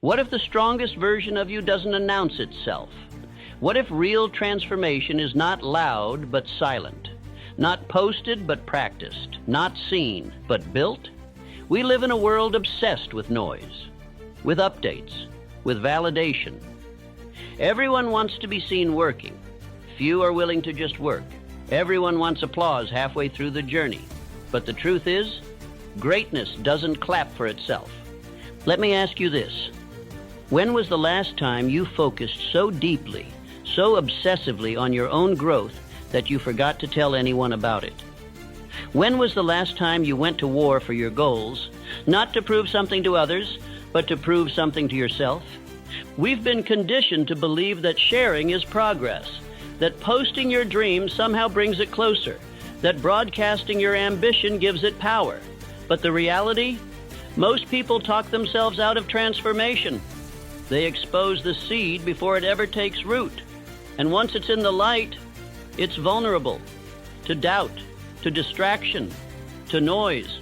What if the strongest version of you doesn't announce itself? What if real transformation is not loud but silent? Not posted but practiced? Not seen but built? We live in a world obsessed with noise, with updates, with validation. Everyone wants to be seen working. Few are willing to just work. Everyone wants applause halfway through the journey. But the truth is, greatness doesn't clap for itself. Let me ask you this. When was the last time you focused so deeply, so obsessively on your own growth that you forgot to tell anyone about it? When was the last time you went to war for your goals, not to prove something to others, but to prove something to yourself? We've been conditioned to believe that sharing is progress, that posting your dream somehow brings it closer, that broadcasting your ambition gives it power. But the reality? Most people talk themselves out of transformation. They expose the seed before it ever takes root. And once it's in the light, it's vulnerable to doubt, to distraction, to noise.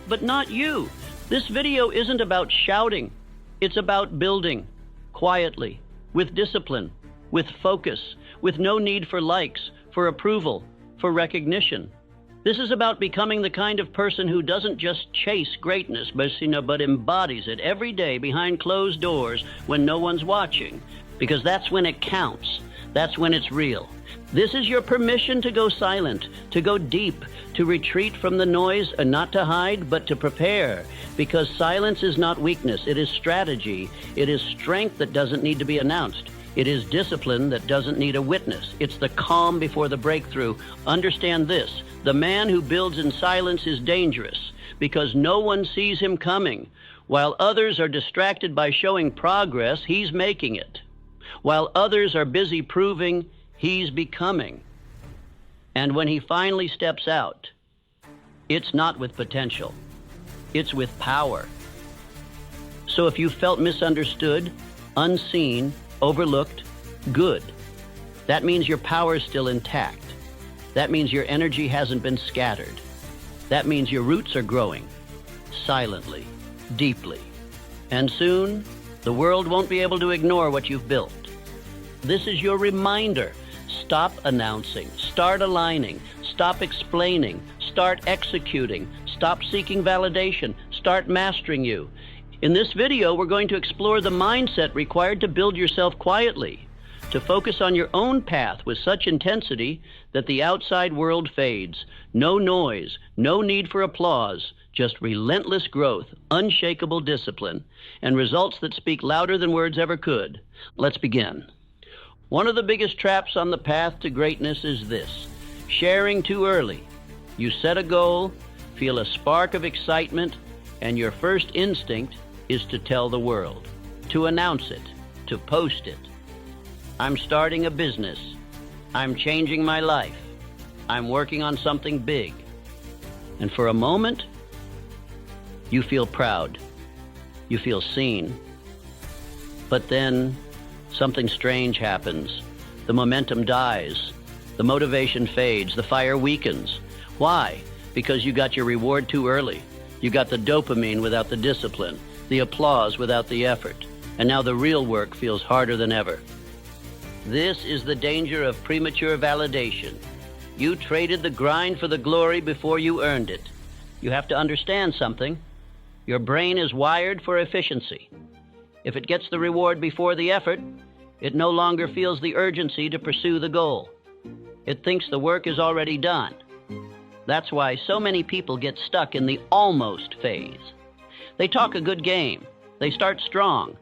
But not you. This video isn't about shouting. It's about building, quietly, with discipline, with focus, with no need for likes, for approval, for recognition. This is about becoming the kind of person who doesn't just chase greatness, but embodies it every day behind closed doors when no one's watching, because that's when it counts. That's when it's real. This is your permission to go silent, to go deep, to retreat from the noise, and not to hide, but to prepare. Because silence is not weakness, it is strategy. It is strength that doesn't need to be announced. It is discipline that doesn't need a witness. It's the calm before the breakthrough. Understand this, the man who builds in silence is dangerous because no one sees him coming. While others are distracted by showing progress, he's making it. While others are busy proving, he's becoming. And when he finally steps out, it's not with potential, it's with power. So if you felt misunderstood, unseen, overlooked, good. That means your power is still intact. That means your energy hasn't been scattered. That means your roots are growing, silently, deeply. And soon, the world won't be able to ignore what you've built. This is your reminder. Stop announcing, start aligning, stop explaining, start executing, stop seeking validation, start mastering you. In this video, we're going to explore the mindset required to build yourself quietly, to focus on your own path with such intensity that the outside world fades. No noise, no need for applause, just relentless growth, unshakable discipline, and results that speak louder than words ever could. Let's begin. One of the biggest traps on the path to greatness is this: sharing too early. You set a goal, feel a spark of excitement, and your first instinct is to tell the world, to announce it, to post it. I'm starting a business. I'm changing my life. I'm working on something big. And for a moment, you feel proud. You feel seen. But then something strange happens. The momentum dies. The motivation fades. The fire weakens. Why? Because you got your reward too early. You got the dopamine without the discipline, the applause without the effort, and now the real work feels harder than ever. This is the danger of premature validation. You traded the grind for the glory before you earned it. You have to understand something. Your brain is wired for efficiency. If it gets the reward before the effort, it no longer feels the urgency to pursue the goal. It thinks the work is already done. That's why so many people get stuck in the almost phase. They talk a good game, they start strong,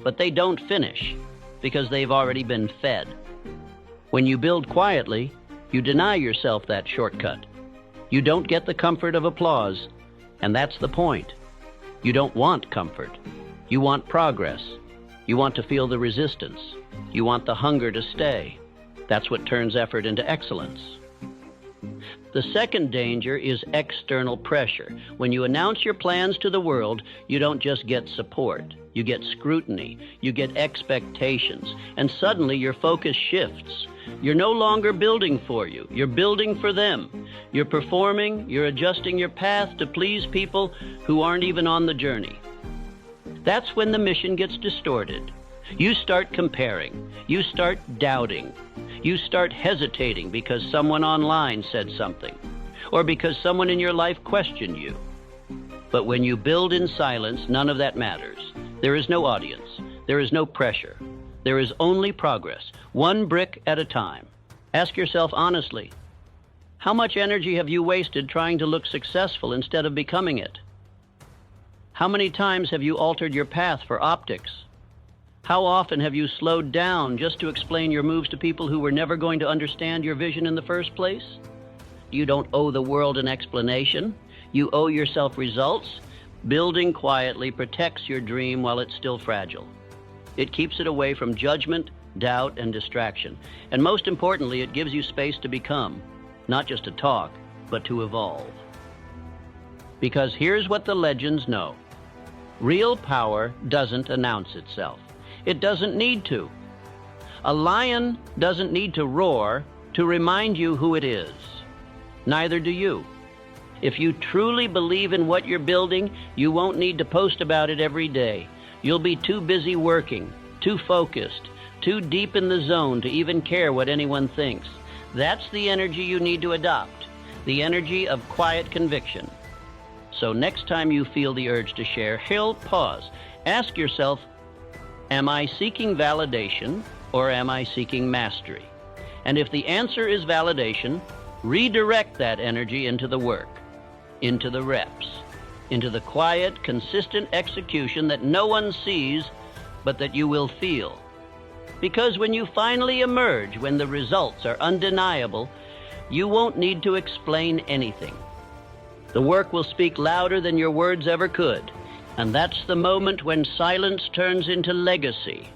but they don't finish because they've already been fed. When you build quietly, you deny yourself that shortcut. You don't get the comfort of applause, and that's the point. You don't want comfort. You want progress. You want to feel the resistance. You want the hunger to stay. That's what turns effort into excellence. The second danger is external pressure. When you announce your plans to the world, you don't just get support. You get scrutiny. You get expectations. And suddenly your focus shifts. You're no longer building for you. You're building for them. You're performing. You're adjusting your path to please people who aren't even on the journey. That's when the mission gets distorted. You start comparing. You start doubting. You start hesitating because someone online said something, or because someone in your life questioned you. But when you build in silence, none of that matters. There is no audience. There is no pressure. There is only progress, one brick at a time. Ask yourself honestly, how much energy have you wasted trying to look successful instead of becoming it? How many times have you altered your path for optics? How often have you slowed down just to explain your moves to people who were never going to understand your vision in the first place? You don't owe the world an explanation. You owe yourself results. Building quietly protects your dream while it's still fragile. It keeps it away from judgment, doubt, and distraction. And most importantly, it gives you space to become, not just to talk, but to evolve. Because here's what the legends know. Real power doesn't announce itself. It doesn't need to. A lion doesn't need to roar to remind you who it is. Neither do you. If you truly believe in what you're building, you won't need to post about it every day. You'll be too busy working, too focused, too deep in the zone to even care what anyone thinks. That's the energy you need to adopt, the energy of quiet conviction. So next time you feel the urge to share, pause. Ask yourself, am I seeking validation or am I seeking mastery? And if the answer is validation, redirect that energy into the work, into the reps, into the quiet, consistent execution that no one sees, but that you will feel. Because when you finally emerge, when the results are undeniable, you won't need to explain anything. The work will speak louder than your words ever could. And that's the moment when silence turns into legacy.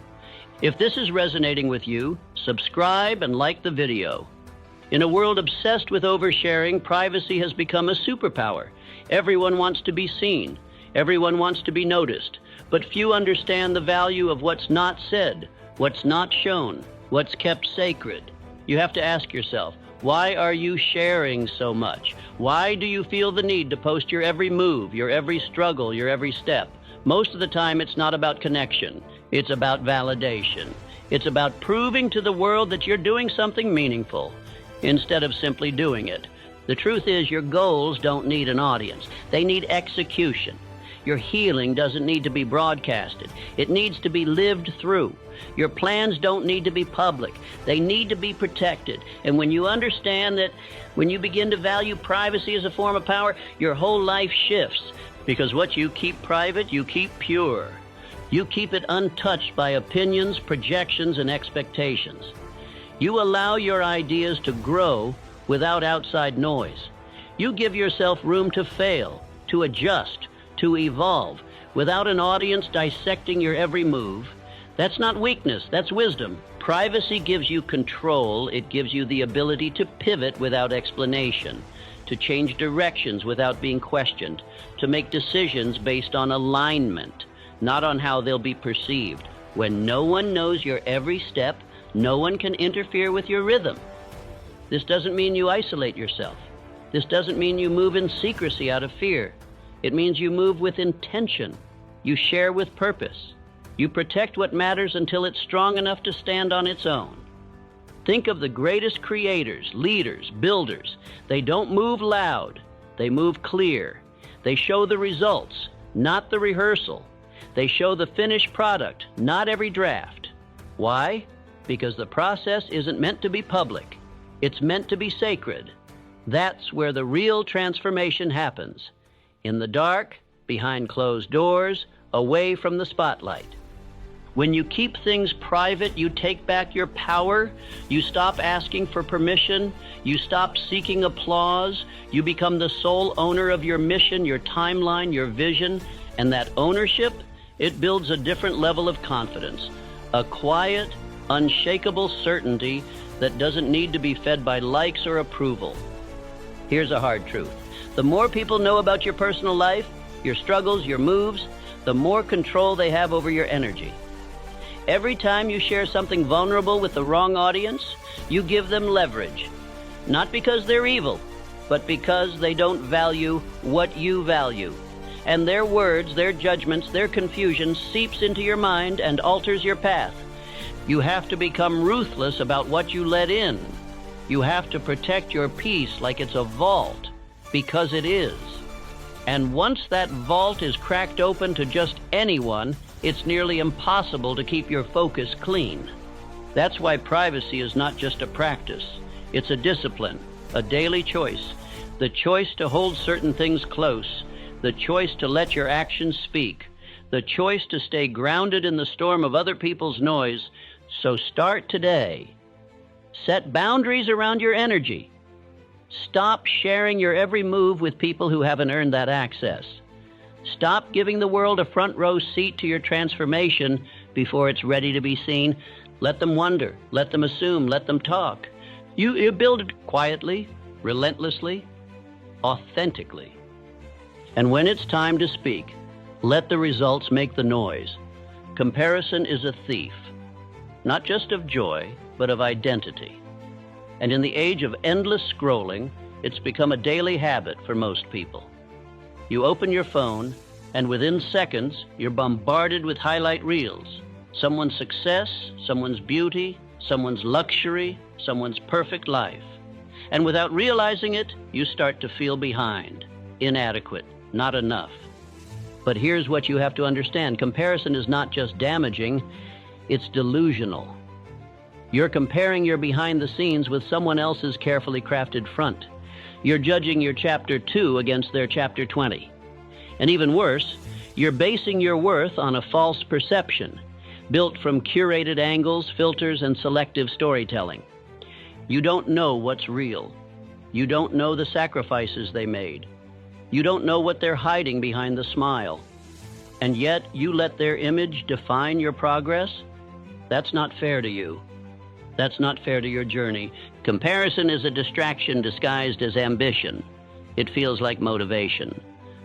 If this is resonating with you, subscribe and like the video. In a world obsessed with oversharing, privacy has become a superpower. Everyone wants to be seen. Everyone wants to be noticed. But few understand the value of what's not said, what's not shown, what's kept sacred. You have to ask yourself, why are you sharing so much? Why do you feel the need to post your every move, your every struggle, your every step? Most of the time, it's not about connection. It's about validation. It's about proving to the world that you're doing something meaningful instead of simply doing it. The truth is, your goals don't need an audience. They need execution. Your healing doesn't need to be broadcasted. It needs to be lived through. Your plans don't need to be public. They need to be protected. And when you understand that, when you begin to value privacy as a form of power, your whole life shifts. Because what you keep private, you keep pure. You keep it untouched by opinions, projections, and expectations. You allow your ideas to grow without outside noise. You give yourself room to fail, to adjust, to evolve, without an audience dissecting your every move. That's not weakness, that's wisdom. Privacy gives you control. It gives you the ability to pivot without explanation, to change directions without being questioned, to make decisions based on alignment, not on how they'll be perceived. When no one knows your every step, no one can interfere with your rhythm. This doesn't mean you isolate yourself. This doesn't mean you move in secrecy out of fear. It means you move with intention. You share with purpose. You protect what matters until it's strong enough to stand on its own. Think of the greatest creators, leaders, builders. They don't move loud. They move clear. They show the results, not the rehearsal. They show the finished product, not every draft. Why? Because the process isn't meant to be public. It's meant to be sacred. That's where the real transformation happens. In the dark, behind closed doors, away from the spotlight. When you keep things private, you take back your power. You stop asking for permission. You stop seeking applause. You become the sole owner of your mission, your timeline, your vision. And that ownership, it builds a different level of confidence. A quiet, unshakable certainty that doesn't need to be fed by likes or approval. Here's a hard truth. The more people know about your personal life, your struggles, your moves, the more control they have over your energy. Every time you share something vulnerable with the wrong audience, you give them leverage. Not because they're evil, but because they don't value what you value. and their words, their judgments, their confusion seeps into your mind and alters your path. You have to become ruthless about what you let in. You have to protect your peace like it's a vault, because it is. And once that vault is cracked open to just anyone, it's nearly impossible to keep your focus clean. That's why privacy is not just a practice. It's a discipline, a daily choice. The choice to hold certain things close, the choice to let your actions speak, the choice to stay grounded in the storm of other people's noise. So start today. Set boundaries around your energy. Stop sharing your every move with people who haven't earned that access. Stop giving the world a front row seat to your transformation before it's ready to be seen. Let them wonder, let them assume, let them talk. You build it quietly, relentlessly, authentically. And when it's time to speak, let the results make the noise. Comparison is a thief, not just of joy, but of identity. And in the age of endless scrolling, it's become a daily habit for most people. You open your phone, and within seconds, you're bombarded with highlight reels. Someone's success, someone's beauty, someone's luxury, someone's perfect life. And without realizing it, you start to feel behind, inadequate, not enough. But here's what you have to understand. Comparison is not just damaging, it's delusional. You're comparing your behind the scenes with someone else's carefully crafted front. You're judging your chapter 2 against their chapter 20. And even worse, you're basing your worth on a false perception, built from curated angles, filters, and selective storytelling. You don't know what's real. You don't know the sacrifices they made. You don't know what they're hiding behind the smile. And yet you let their image define your progress? That's not fair to you. That's not fair to your journey. Comparison is a distraction disguised as ambition. It feels like motivation.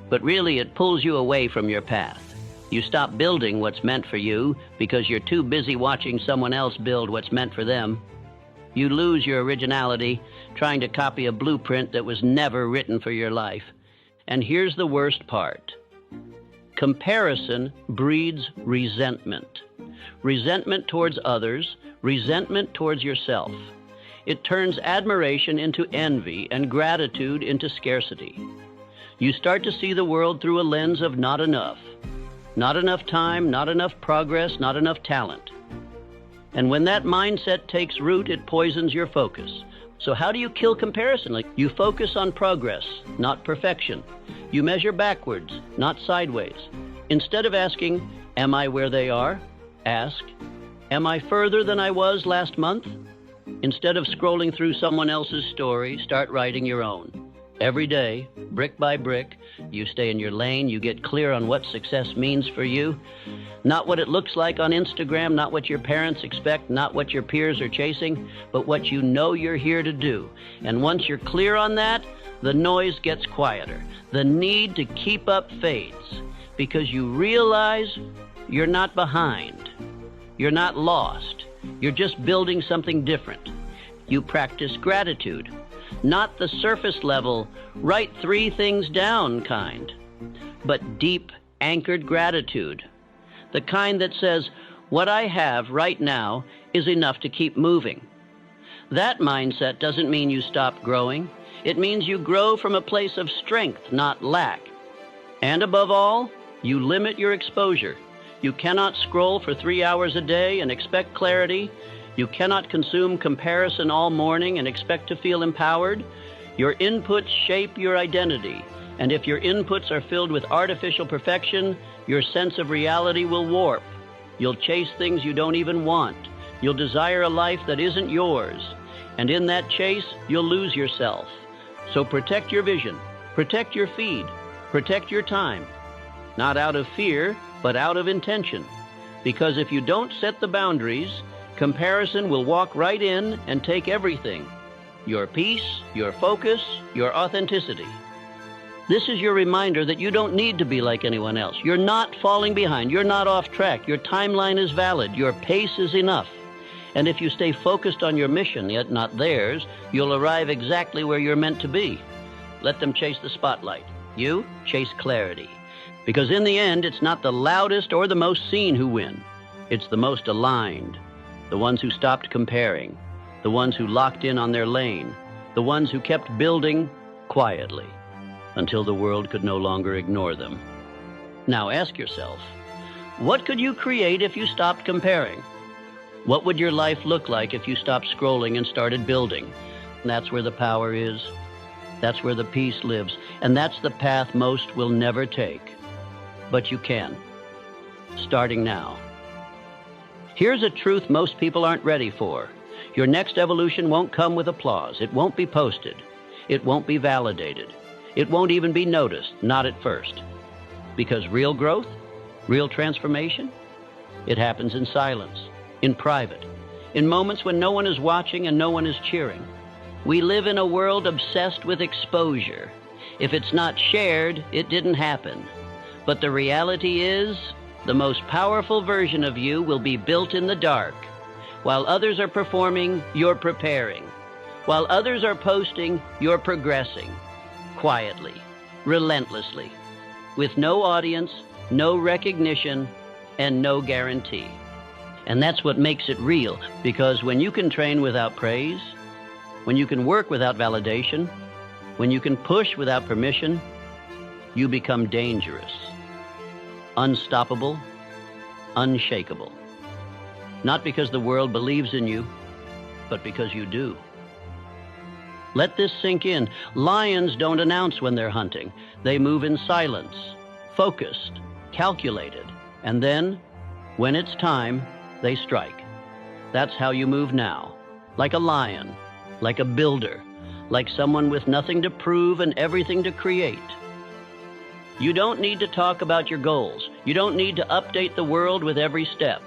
But really, it pulls you away from your path. You stop building what's meant for you because you're too busy watching someone else build what's meant for them. You lose your originality trying to copy a blueprint that was never written for your life. And here's the worst part. Comparison breeds resentment. Resentment towards others, resentment towards yourself. It turns admiration into envy and gratitude into scarcity. You start to see the world through a lens of not enough. Not enough time, not enough progress, not enough talent. And when that mindset takes root, it poisons your focus. So how do you kill comparison? You focus on progress, not perfection. You measure backwards, not sideways. Instead of asking, am I where they are? Ask, am I further than I was last month? Instead of scrolling through someone else's story, start writing your own. Every day, brick by brick, you stay in your lane, you get clear on what success means for you. Not what it looks like on Instagram, not what your parents expect, not what your peers are chasing, but what you know you're here to do. And once you're clear on that, the noise gets quieter. The need to keep up fades because you realize you're not behind. You're not lost. You're just building something different. You practice gratitude, not the surface level, write 3 things down kind, but deep, anchored gratitude. The kind that says, what I have right now is enough to keep moving. That mindset doesn't mean you stop growing. It means you grow from a place of strength, not lack. And above all, you limit your exposure. You cannot scroll for 3 hours a day and expect clarity. You cannot consume comparison all morning and expect to feel empowered. Your inputs shape your identity. And if your inputs are filled with artificial perfection, your sense of reality will warp. You'll chase things you don't even want. You'll desire a life that isn't yours. And in that chase, you'll lose yourself. So protect your vision. Protect your feed. Protect your time. Not out of fear, but out of intention. Because if you don't set the boundaries, comparison will walk right in and take everything. Your peace, your focus, your authenticity. This is your reminder that you don't need to be like anyone else. You're not falling behind. You're not off track. Your timeline is valid. Your pace is enough. And if you stay focused on your mission, yet not theirs, you'll arrive exactly where you're meant to be. Let them chase the spotlight. You chase clarity. Because in the end, it's not the loudest or the most seen who win. It's the most aligned, the ones who stopped comparing, the ones who locked in on their lane, the ones who kept building quietly until the world could no longer ignore them. Now ask yourself, what could you create if you stopped comparing? What would your life look like if you stopped scrolling and started building? That's where the power is. That's where the peace lives. And that's the path most will never take. But you can, starting now. Here's a truth most people aren't ready for. Your next evolution won't come with applause. It won't be posted. It won't be validated. It won't even be noticed, not at first. Because real growth, real transformation, it happens in silence, in private, in moments when no one is watching and no one is cheering. We live in a world obsessed with exposure. If it's not shared, it didn't happen. But the reality is, the most powerful version of you will be built in the dark. While others are performing, you're preparing. While others are posting, you're progressing. Quietly, relentlessly, with no audience, no recognition, and no guarantee. And that's what makes it real, because when you can train without praise, when you can work without validation, when you can push without permission, you become dangerous, unstoppable, unshakable. Not because the world believes in you, but because you do. Let this sink in. Lions don't announce when they're hunting. They move in silence, focused, calculated, and then, when it's time, they strike. That's how you move now, like a lion, like a builder, like someone with nothing to prove and everything to create. You don't need to talk about your goals. You don't need to update the world with every step.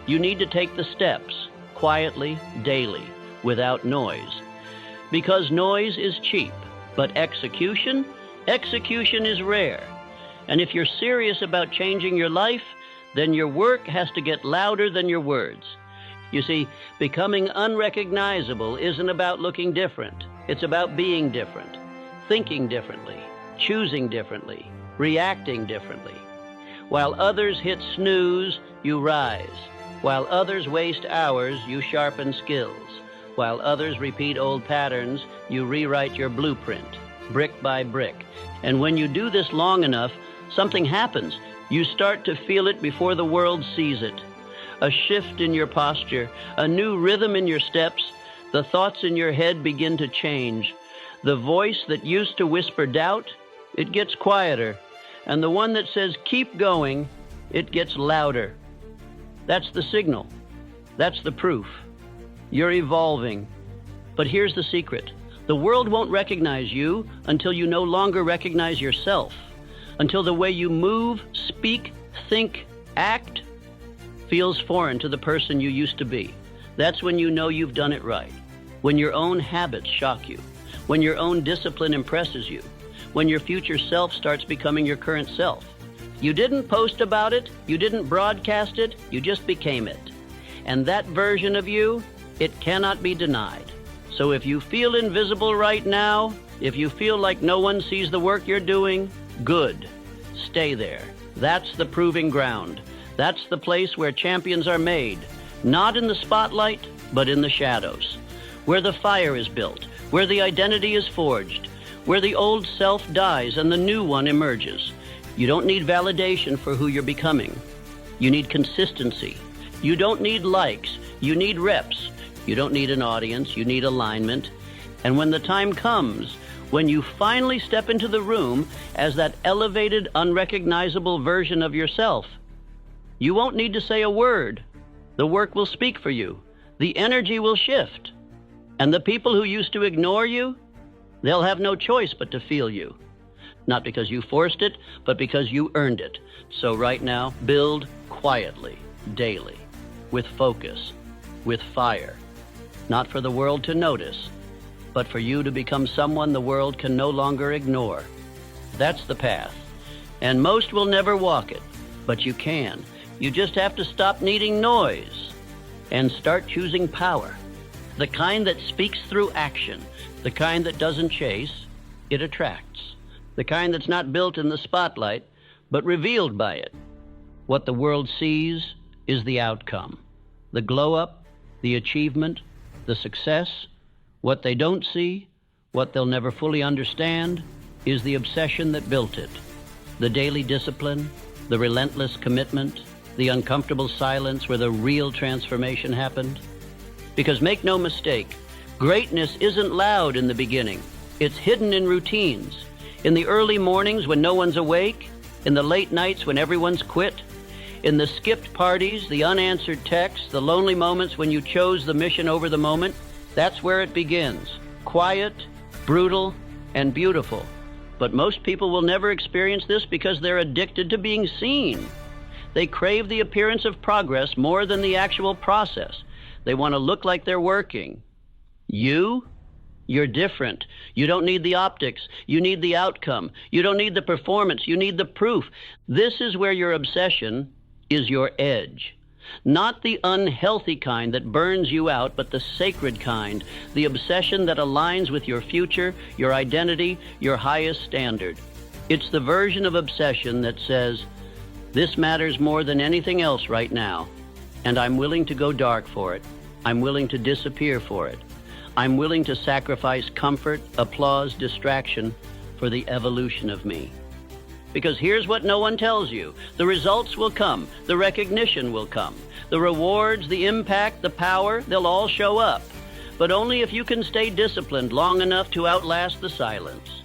You need to take the steps, quietly, daily, without noise. Because noise is cheap, but execution is rare. And if you're serious about changing your life, then your work has to get louder than your words. You see, becoming unrecognizable isn't about looking different. It's about being different, thinking differently, choosing differently, reacting differently. While others hit snooze, you rise. While others waste hours, you sharpen skills. While others repeat old patterns, you rewrite your blueprint, brick by brick. And when you do this long enough, something happens. You start to feel it before the world sees it. A shift in your posture, a new rhythm in your steps. The thoughts in your head begin to change. The voice that used to whisper doubt, it gets quieter. And the one that says, keep going, it gets louder. That's the signal. That's the proof. You're evolving. But here's the secret. The world won't recognize you until you no longer recognize yourself. Until the way you move, speak, think, act feels foreign to the person you used to be. That's when you know you've done it right. When your own habits shock you. When your own discipline impresses you. When your future self starts becoming your current self. You didn't post about it. You didn't broadcast it. You just became it. And that version of you, it cannot be denied. So if you feel invisible right now, if you feel like no one sees the work you're doing, good. Stay there. That's the proving ground. That's the place where champions are made. Not in the spotlight, but in the shadows. Where the fire is built. Where the identity is forged. Where the old self dies and the new one emerges. You don't need validation for who you're becoming. You need consistency. You don't need likes. You need reps. You don't need an audience. You need alignment. And when the time comes, when you finally step into the room as that elevated, unrecognizable version of yourself, you won't need to say a word. The work will speak for you. The energy will shift. And the people who used to ignore you, they'll have no choice but to feel you. Not because you forced it, but because you earned it. So right now, build quietly, daily, with focus, with fire. Not for the world to notice, but for you to become someone the world can no longer ignore. That's the path. And most will never walk it, but you can. You just have to stop needing noise and start choosing power. The kind that speaks through action, the kind that doesn't chase, it attracts. The kind that's not built in the spotlight, but revealed by it. What the world sees is the outcome, the glow-up, the achievement, the success. What they don't see, what they'll never fully understand, is the obsession that built it, the daily discipline, the relentless commitment, the uncomfortable silence where the real transformation happened. Because make no mistake, greatness isn't loud in the beginning. It's hidden in routines, in the early mornings when no one's awake, in the late nights when everyone's quit, in the skipped parties, the unanswered texts, the lonely moments when you chose the mission over the moment. That's where it begins. Quiet, brutal, and beautiful. But most people will never experience this because they're addicted to being seen. They crave the appearance of progress more than the actual process. They want to look like they're working. You're different. You don't need the optics. You need the outcome. You don't need the performance. You need the proof. This is where your obsession is your edge. Not the unhealthy kind that burns you out, but the sacred kind, the obsession that aligns with your future, your identity, your highest standard. It's the version of obsession that says, this matters more than anything else right now, and I'm willing to go dark for it. I'm willing to disappear for it. I'm willing to sacrifice comfort, applause, distraction for the evolution of me. Because here's what no one tells you. The results will come. The recognition will come. The rewards, the impact, the power, they'll all show up. But only if you can stay disciplined long enough to outlast the silence.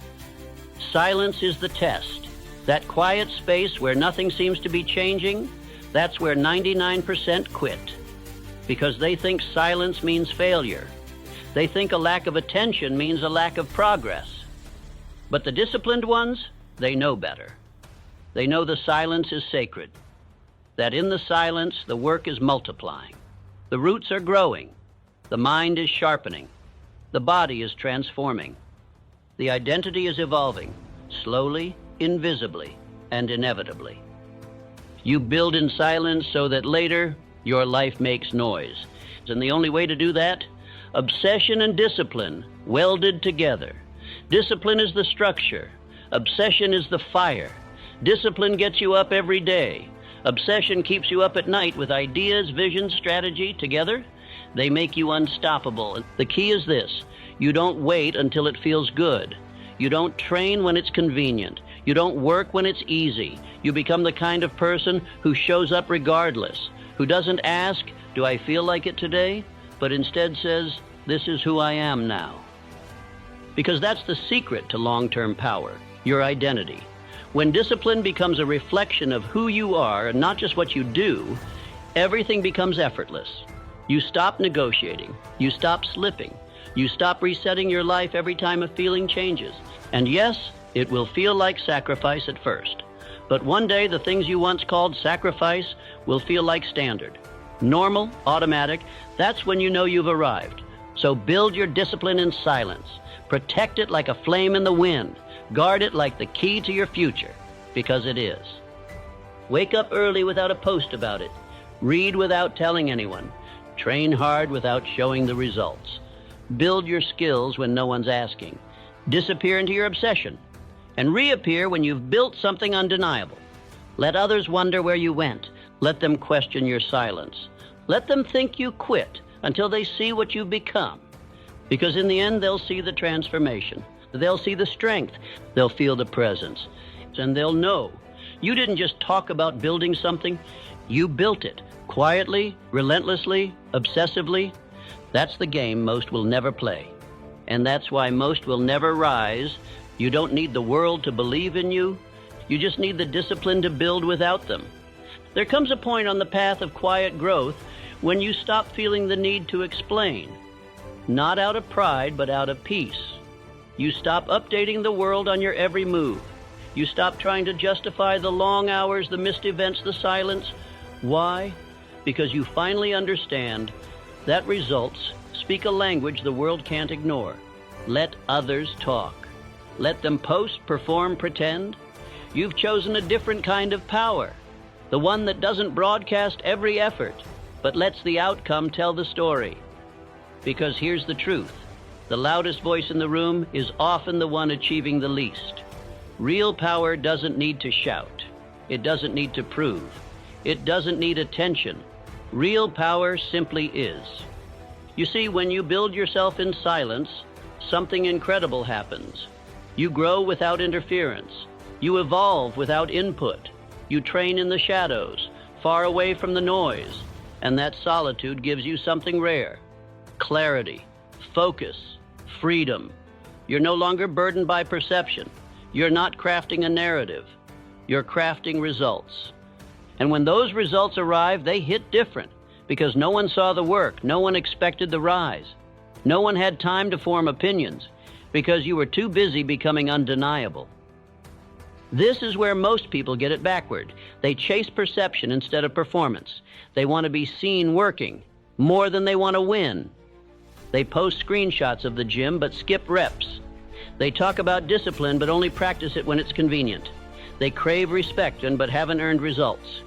Silence is the test. That quiet space where nothing seems to be changing, that's where 99% quit. Because they think silence means failure. They think a lack of attention means a lack of progress. But the disciplined ones, they know better. They know the silence is sacred, that in the silence the work is multiplying. The roots are growing, the mind is sharpening, the body is transforming. The identity is evolving, slowly, invisibly, and inevitably. You build in silence so that later your life makes noise. And the only way to do that? Obsession and discipline welded together. Discipline is the structure. Obsession is the fire. Discipline gets you up every day. Obsession keeps you up at night with ideas, vision, strategy. Together, they make you unstoppable. The key is this: you don't wait until it feels good. You don't train when it's convenient. You don't work when it's easy. You become the kind of person who shows up regardless, who doesn't ask, do I feel like it today? But instead says, this is who I am now. Because that's the secret to long-term power, your identity. When discipline becomes a reflection of who you are and not just what you do, everything becomes effortless. You stop negotiating. You stop slipping. You stop resetting your life every time a feeling changes. And yes, it will feel like sacrifice at first. But one day the things you once called sacrifice will feel like standard. Normal, automatic, that's when you know you've arrived. So build your discipline in silence. Protect it like a flame in the wind. Guard it like the key to your future, because it is. Wake up early without a post about it. Read without telling anyone. Train hard without showing the results. Build your skills when no one's asking. Disappear into your obsession, and reappear when you've built something undeniable. Let others wonder where you went. Let them question your silence. Let them think you quit until they see what you've become. Because in the end, they'll see the transformation. They'll see the strength. They'll feel the presence. And they'll know you didn't just talk about building something. You built it quietly, relentlessly, obsessively. That's the game most will never play. And that's why most will never rise. You don't need the world to believe in you. You just need the discipline to build without them. There comes a point on the path of quiet growth when you stop feeling the need to explain. Not out of pride, but out of peace. You stop updating the world on your every move. You stop trying to justify the long hours, the missed events, the silence. Why? Because you finally understand that results speak a language the world can't ignore. Let others talk. Let them post, perform, pretend. You've chosen a different kind of power. The one that doesn't broadcast every effort, but lets the outcome tell the story. Because here's the truth. The loudest voice in the room is often the one achieving the least. Real power doesn't need to shout. It doesn't need to prove. It doesn't need attention. Real power simply is. You see, when you build yourself in silence, something incredible happens. You grow without interference. You evolve without input. You train in the shadows, far away from the noise, and that solitude gives you something rare: clarity, focus, freedom. You're no longer burdened by perception. You're not crafting a narrative. You're crafting results. And when those results arrive, they hit different, because no one saw the work, no one expected the rise. No one had time to form opinions, because you were too busy becoming undeniable. This is where most people get it backward. They chase perception instead of performance. They want to be seen working more than they want to win. They post screenshots of the gym but skip reps. They talk about discipline but only practice it when it's convenient. They crave respect but haven't earned results.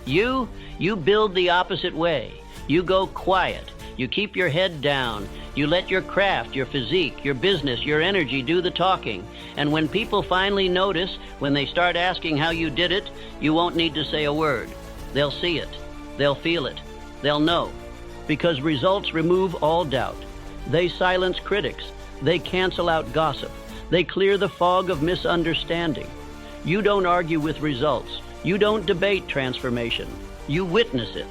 You build the opposite way. You go quiet. You keep your head down. You let your craft, your physique, your business, your energy do the talking. And when people finally notice, when they start asking how you did it, you won't need to say a word. They'll see it. They'll feel it. They'll know. Because results remove all doubt. They silence critics. They cancel out gossip. They clear the fog of misunderstanding. You don't argue with results. You don't debate transformation. You witness it.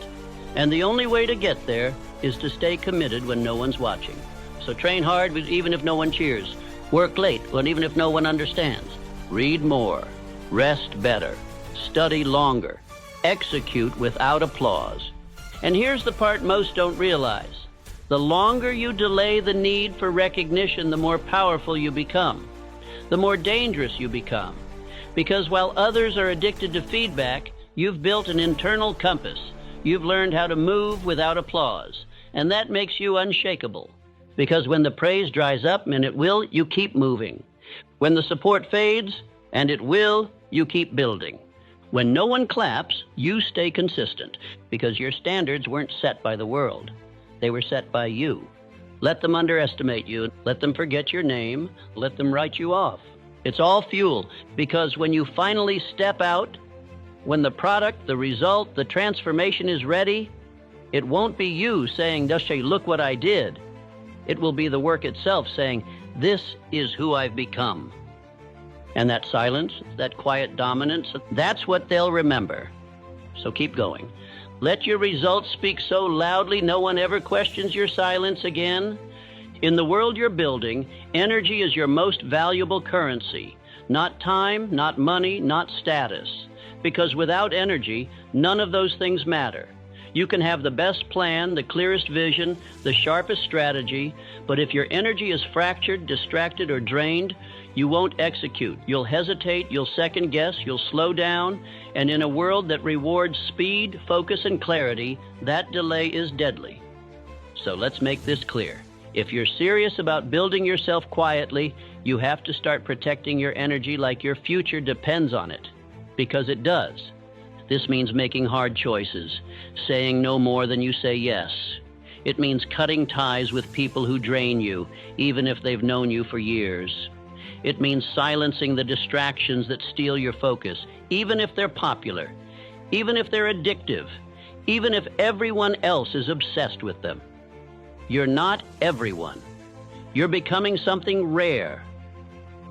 And the only way to get there is to stay committed when no one's watching. So train hard even if no one cheers. Work late even if no one understands. Read more. Rest better. Study longer. Execute without applause. And here's the part most don't realize. The longer you delay the need for recognition, the more powerful you become. The more dangerous you become. Because while others are addicted to feedback, you've built an internal compass. You've learned how to move without applause, and that makes you unshakable. Because when the praise dries up, and it will, you keep moving. When the support fades, and it will, you keep building. When no one claps, you stay consistent, because your standards weren't set by the world. They were set by you. Let them underestimate you. Let them forget your name. Let them write you off. It's all fuel, because when you finally step out, when the product, the result, the transformation is ready, it won't be you saying, look what I did. It will be the work itself saying, this is who I've become. And that silence, that quiet dominance, that's what they'll remember. So keep going. Let your results speak so loudly no one ever questions your silence again. In the world you're building, energy is your most valuable currency. Not time, not money, not status. Because without energy, none of those things matter. You can have the best plan, the clearest vision, the sharpest strategy, but if your energy is fractured, distracted, or drained, you won't execute. You'll hesitate, you'll second guess, you'll slow down, and in a world that rewards speed, focus, and clarity, that delay is deadly. So let's make this clear. If you're serious about building yourself quietly, you have to start protecting your energy like your future depends on it. Because it does. This means making hard choices, saying no more than you say yes. It means cutting ties with people who drain you, even if they've known you for years. It means silencing the distractions that steal your focus, even if they're popular, even if they're addictive, even if everyone else is obsessed with them. You're not everyone. You're becoming something rare,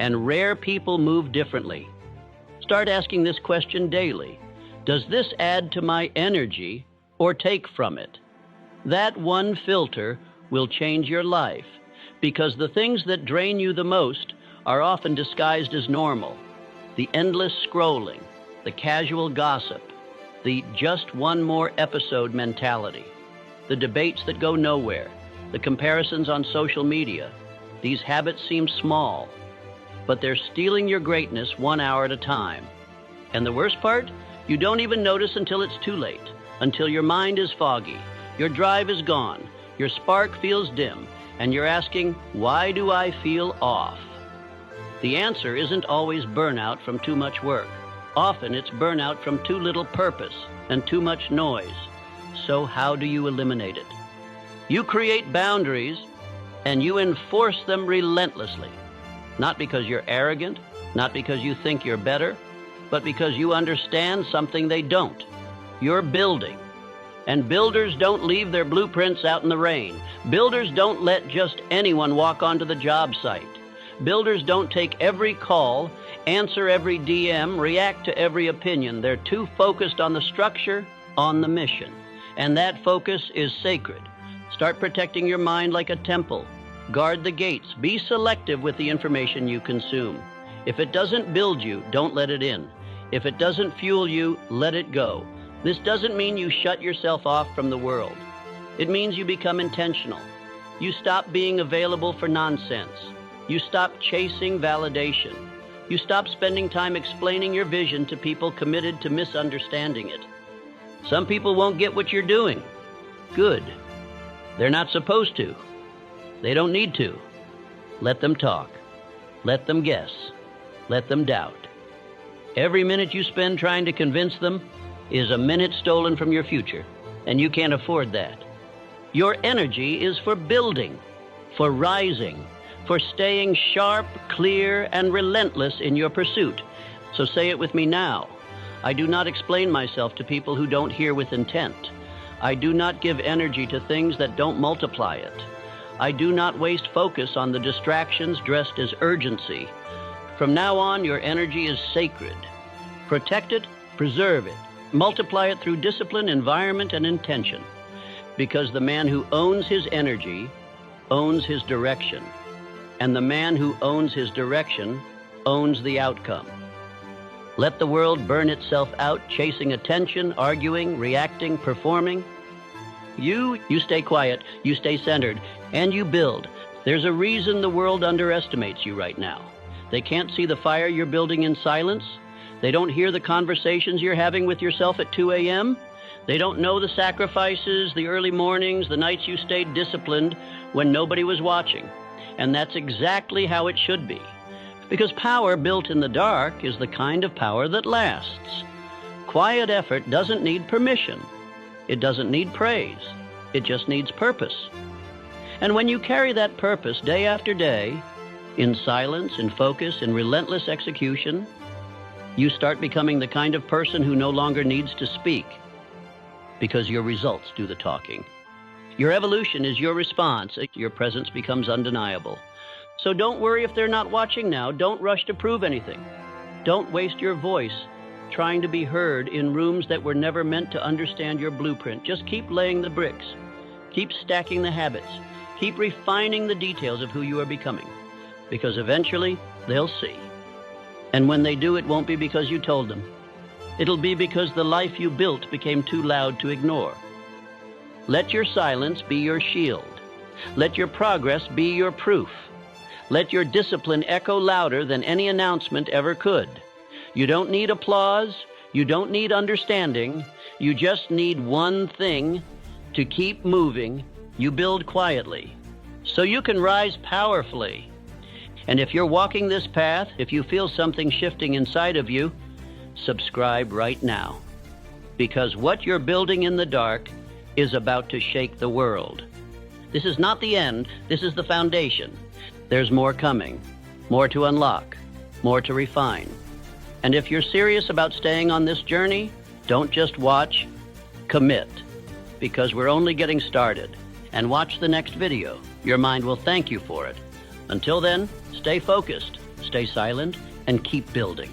and rare people move differently. Start asking this question daily. Does this add to my energy or take from it? That one filter will change your life, because the things that drain you the most are often disguised as normal. The endless scrolling, the casual gossip, the just one more episode mentality, the debates that go nowhere, the comparisons on social media. These habits seem small, but they're stealing your greatness 1 hour at a time. And the worst part? You don't even notice until it's too late, until your mind is foggy, your drive is gone, your spark feels dim, and you're asking, why do I feel off? The answer isn't always burnout from too much work. Often it's burnout from too little purpose and too much noise. So how do you eliminate it? You create boundaries and you enforce them relentlessly. Not because you're arrogant, not because you think you're better, but because you understand something they don't. You're building. And builders don't leave their blueprints out in the rain. Builders don't let just anyone walk onto the job site. Builders don't take every call, answer every DM, react to every opinion. They're too focused on the structure, on the mission. And that focus is sacred. Start protecting your mind like a temple. Guard the gates. Be selective with the information you consume. If it doesn't build you, don't let it in. If it doesn't fuel you, let it go. This doesn't mean you shut yourself off from the world. It means you become intentional. You stop being available for nonsense. You stop chasing validation. You stop spending time explaining your vision to people committed to misunderstanding it. Some people won't get what you're doing. Good. They're not supposed to. They don't need to. Let them talk. Let them guess. Let them doubt. Every minute you spend trying to convince them is a minute stolen from your future, and you can't afford that. Your energy is for building, for rising, for staying sharp, clear, and relentless in your pursuit. So say it with me now. I do not explain myself to people who don't hear with intent. I do not give energy to things that don't multiply it. I do not waste focus on the distractions dressed as urgency. From now on, your energy is sacred. Protect it, preserve it. Multiply it through discipline, environment, and intention. Because the man who owns his energy owns his direction. And the man who owns his direction owns the outcome. Let the world burn itself out, chasing attention, arguing, reacting, performing. You stay quiet, you stay centered, and you build. There's a reason the world underestimates you right now. They can't see the fire you're building in silence. They don't hear the conversations you're having with yourself at 2 a.m. They don't know the sacrifices, the early mornings, the nights you stayed disciplined when nobody was watching. And that's exactly how it should be. Because power built in the dark is the kind of power that lasts. Quiet effort doesn't need permission. It doesn't need praise. It just needs purpose. And when you carry that purpose day after day, in silence, in focus, in relentless execution, you start becoming the kind of person who no longer needs to speak, because your results do the talking. Your evolution is your response. Your presence becomes undeniable. So don't worry if they're not watching now. Don't rush to prove anything. Don't waste your voice trying to be heard in rooms that were never meant to understand your blueprint. Just keep laying the bricks. Keep stacking the habits. Keep refining the details of who you are becoming, because eventually they'll see. And when they do, it won't be because you told them. It'll be because the life you built became too loud to ignore. Let your silence be your shield. Let your progress be your proof. Let your discipline echo louder than any announcement ever could. You don't need applause. You don't need understanding. You just need one thing: to keep moving. You build quietly, so you can rise powerfully. And if you're walking this path, if you feel something shifting inside of you, subscribe right now. Because what you're building in the dark is about to shake the world. This is not the end. This is the foundation. There's more coming, more to unlock, more to refine. And if you're serious about staying on this journey, don't just watch, commit. Because we're only getting started. And watch the next video. Your mind will thank you for it. Until then, stay focused, stay silent, and keep building.